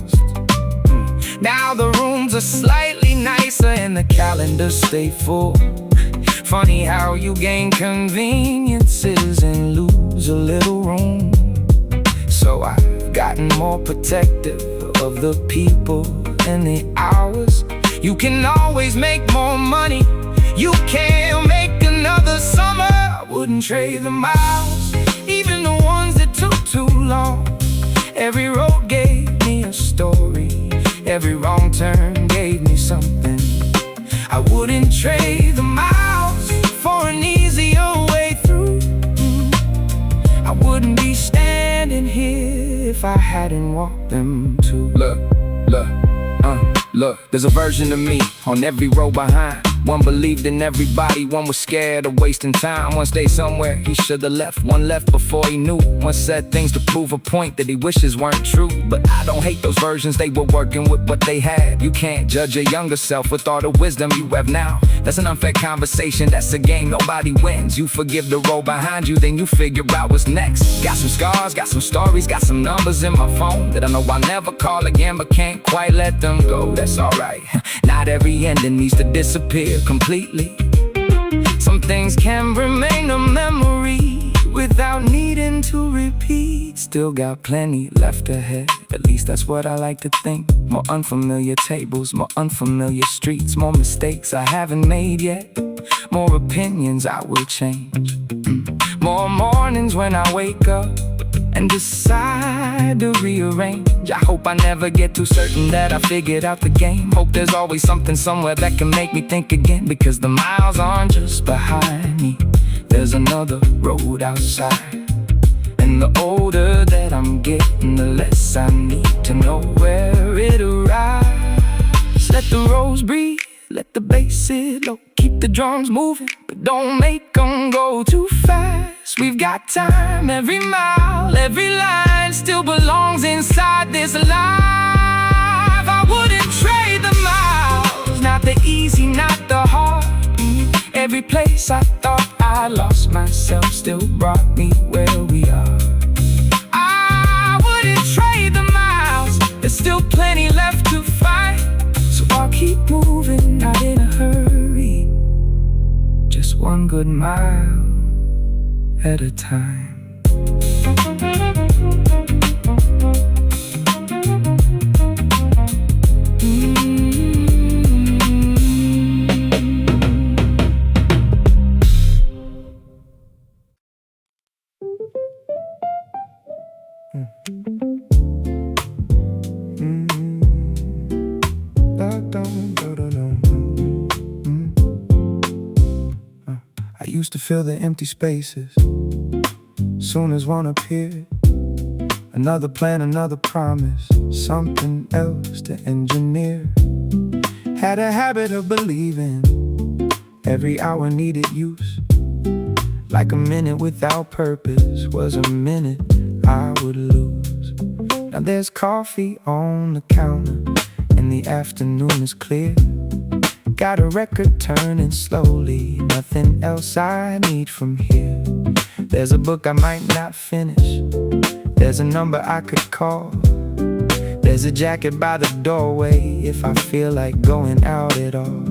Now the rooms are slightly nicer and the calendars stay full. Funny how you gain conveniences and lose a little room. So I've gotten more protective of the people and the hours. You can always make more money. You can't make another summer. I wouldn't trade the miles, even the ones that took too long. Every road gave me a story. Every wrong turn gave me something. I wouldn't trade the miles for an easier way through. I wouldn't be standing here if I hadn't walked them too. Look, there's a version of me on every row behind. One believed in everybody, one was scared of wasting time. One stayed somewhere he should've left, one left before he knew. One said things to prove a point that he wishes weren't true. But I don't hate those versions, they were working with what they had. You can't judge your younger self with all the wisdom you have now. That's an unfair conversation, that's a game nobody wins. You forgive the road behind you, then you figure out what's next. Got some scars, got some stories, got some numbers in my phone that I know I'll never call again, but can't quite let them go. That's alright, not every ending needs to disappear completely. Some things can remain a memory without needing to repeat. Still got plenty left ahead, at least that's what I like to think. More unfamiliar tables, more unfamiliar streets, more mistakes I haven't made yet, more opinions I will change, more mornings when I wake up and decide to rearrange. I hope I never get too certain that I figured out the game. Hope there's always something somewhere that can make me think again. Because the miles aren't just behind me, there's another road outside. And the older that I'm getting, the less I need to know where it arrives. Let the roads breathe, let the bass sit low. Keep the drums moving, but don't make them go too fast. We've got time, every mile, every line still belongs inside this life. I wouldn't trade the miles, not the easy, not the hard. Every place I thought I lost myself still brought me where we are. I wouldn't trade the miles, there's still plenty left to fight. So I'll keep moving, not in a hurry, just one good mile at a time. I used to fill the empty spaces. Soon as one appeared, another plan, another promise, something else to engineer. Had a habit of believing every hour needed use, like a minute without purpose was a minute I would lose. Now there's coffee on the counter and the afternoon is clear. Got a record turning slowly, nothing else I need from here. There's a book I might not finish, there's a number I could call, there's a jacket by the doorway if I feel like going out at all.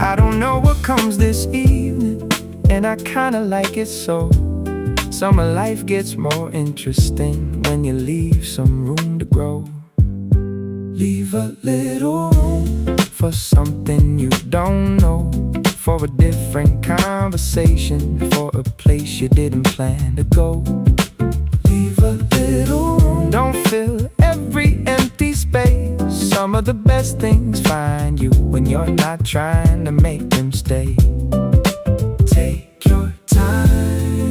I don't know what comes this evening, and I kinda like it so. Summer life gets more interesting when you leave some room to grow. Leave a little room for something you don't know, for a different conversation, for a place you didn't plan to go. Leave a little room, don't fill every empty space. Some of the best things find you when you're not trying to make them stay. Take your time,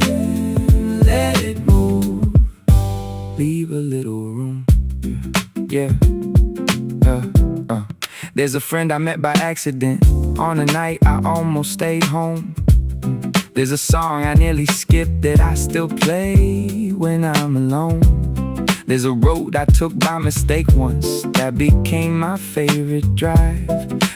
let it move. Leave a little room, yeah. There's a friend I met by accident on a night I almost stayed home. There's a song I nearly skipped that I still play when I'm alone. There's a road I took by mistake once that became my favorite drive.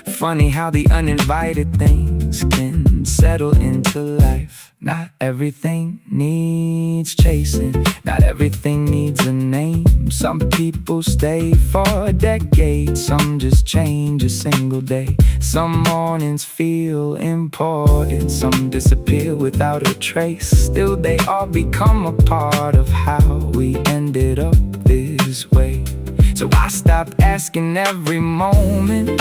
Funny how the uninvited things can settle into life. Not everything needs chasing, not everything needs a name. Some people stay for a decade, some just change a single day. Some mornings feel important, some disappear without a trace. Still they all become a part of how we ended up this way. So I stopped asking every moment,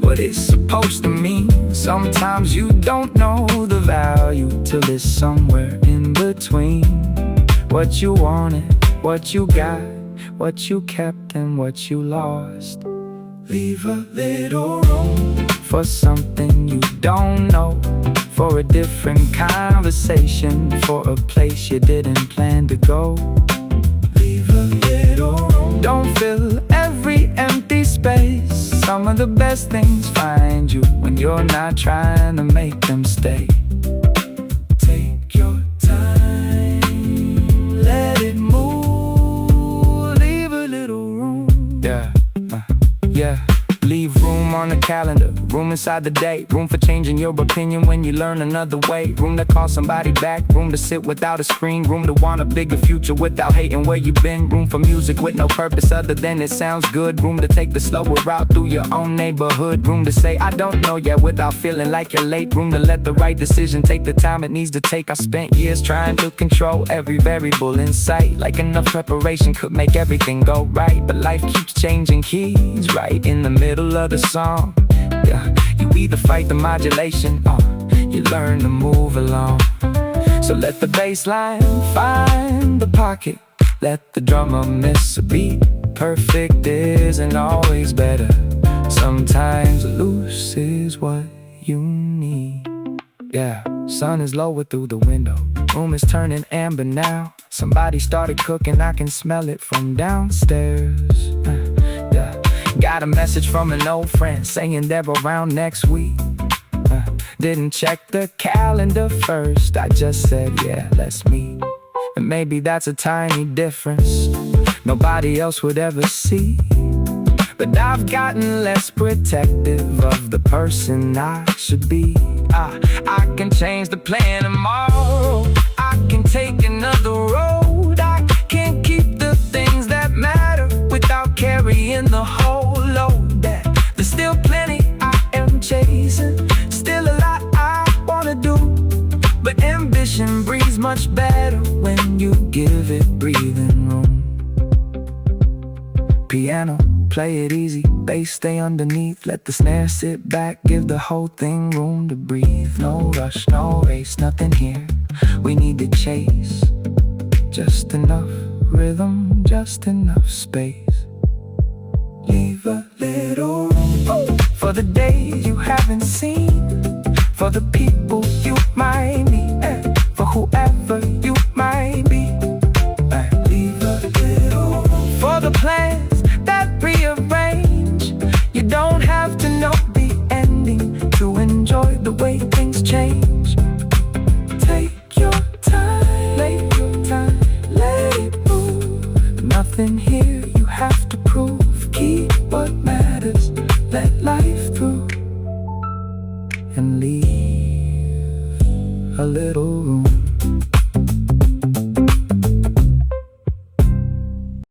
what it's supposed to mean. Sometimes you don't know the value till it's somewhere in between. What you wanted, what you got, what you kept and what you lost. Leave a little room for something you don't know, for a different conversation, for a place you didn't plan to go. Leave a little room. Don't fill every empty space. Some of the best things find you when you're not trying to make them stay. Take your time, let it move. Leave a little room. Yeah. Leave room on the calendar, room inside the day, room for changing your opinion when you learn another way, room to call somebody back, room to sit without a screen, room to want a bigger future without hating where you've been, room for music with no purpose other than it sounds good, room to take the slower route through your own neighborhood, room to say I don't know yet without feeling like you're late, room to let the right decision take the time it needs to take. I spent years trying to control every variable in sight, like enough preparation could make everything go right, but life keeps changing keys right in the middle of the song. Yeah, you either fight the modulation or you learn to move along. So let the bass line find the pocket, let the drummer miss a beat. Perfect isn't always better, sometimes loose is what you need. Yeah, sun is lower through the window, room is turning amber now. Somebody started cooking, I can smell it from downstairs. Yeah. Got a message from an old friend saying they're around next week. Didn't check the calendar first, I just said yeah, let's meet. And maybe that's a tiny difference nobody else would ever see, but I've gotten less protective of the person I should be. I can change the plan tomorrow, I can take another road, I can keep the things that matter without carrying the whole load. That there's still plenty I am chasing, still a lot I wanna do, but ambition breathes much better when you give it breathing room. Piano, play it easy, bass stay underneath, let the snare sit back, give the whole thing room to breathe. No rush, no race, nothing here we need to chase, just enough rhythm, just enough space. Leave a little room for the days you haven't seen, for the people you might meet, and for whoever you might be. Leave a little room for the plans that rearrange. You don't have to know the ending to enjoy the way things change. Take your time, let it move. Nothing here you have to prove. Keep what matters, let life through, and leave a little room.